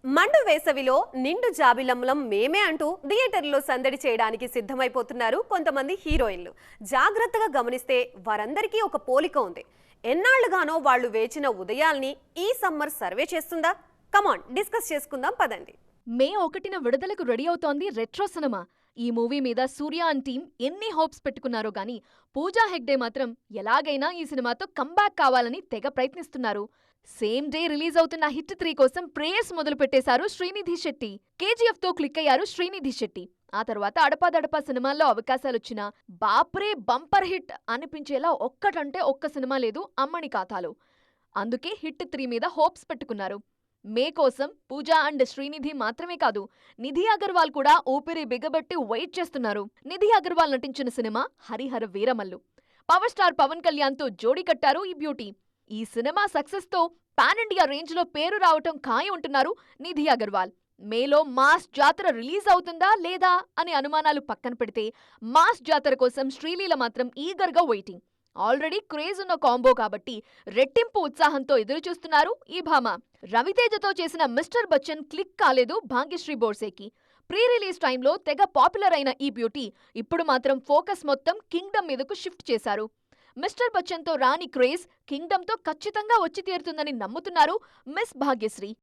మండు వేసవిలో నిండు జాబిలంలం మేమే అంటూ థియేటర్లో సందడి చేయడానికి సిద్ధమైపోతున్నారు కొంతమంది హీరోయిన్లు. జాగ్రత్తగా గమనిస్తే వారందరికీ ఒక పోలిక ఉంది. ఎన్నాళ్లుగానో వాళ్ళు వేచిన ఉదయాల్ని ఈ సమ్మర్ సర్వే చేస్తుందా? కమాన్ డిస్కస్ చేసుకుందాం పదండి. మే 1న విడుదలకు రెడీ అవుతోంది రెట్రో సినిమా. ఈ మూవీ మీద సూర్య అండ్ టీమ్ ఎన్ని హోప్స్ పెట్టుకున్నారో గానీ పూజా హెగ్డే మాత్రం ఎలాగైనా ఈ సినిమాతో కంబ్యాక్ కావాలని తెగ ప్రయత్నిస్తున్నారు. సేమ్ డే రిలీజ్ అవుతున్న హిట్ 3 కోసం ప్రేయర్స్ మొదలు పెట్టేశారు శ్రీనిధి శెట్టి. కేజీఎఫ్ తో క్లిక్ అయ్యారు శ్రీనిధి శెట్టి. ఆ తర్వాత అడపాదడపా సినిమాల్లో అవకాశాలొచ్చినా బాప్రే బంపర్ హిట్ అనిపించేలా ఒక్కటంటే ఒక్క సినిమా లేదు అమ్మని ఖాతాలో. అందుకే హిట్ 3 మీద హోప్స్ పెట్టుకున్నారు. మే కోసం పూజా అండ్ శ్రీనిధి మాత్రమే కాదు, నిధి అగర్వాల్ కూడా ఊపిరి బిగబట్టి వెయిట్ చేస్తున్నారు. నిధి అగర్వాల్ నటించిన సినిమా హరిహర వీరమల్లు. పవర్ స్టార్ పవన్ కళ్యాణ్ తో జోడీ కట్టారు ఈ బ్యూటీ. ఈ సినిమా సక్సెస్ తో పాన్ ఇండియా రేంజ్ లో పేరు రావటం ఖాయం ఉంటున్నారు నిధి అగర్వాల్. మేలో మాస్ జాతర రిలీజ్ అవుతుందా లేదా అనే అనుమానాలు పక్కన పెడితే మాస్ జాతర కోసం శ్రీలీల మాత్రం ఈగర్గా వెయిటింగ్. ఆల్రెడీ క్రేజ్ ఉన్న కాంబో కాబట్టి రెట్టింపు ఉత్సాహంతో ఎదురుచూస్తున్నారు ఈ భామ. రవితేజతో చేసిన మిస్టర్ బచ్చన్ క్లిక్ కాలేదు భాగ్యశ్రీ బోర్సేకి. ప్రీ రిలీజ్ టైంలో తెగ పాపులర్ అయిన ఈ బ్యూటీ ఇప్పుడు మాత్రం ఫోకస్ మొత్తం కింగ్డమ్ మీదకు షిఫ్ట్ చేశారు. మిస్టర్ బచ్చన్తో రాని క్రేజ్ కింగ్డమ్తో ఖచ్చితంగా వచ్చి తీరుతుందని నమ్ముతున్నారు మిస్ భాగ్యశ్రీ.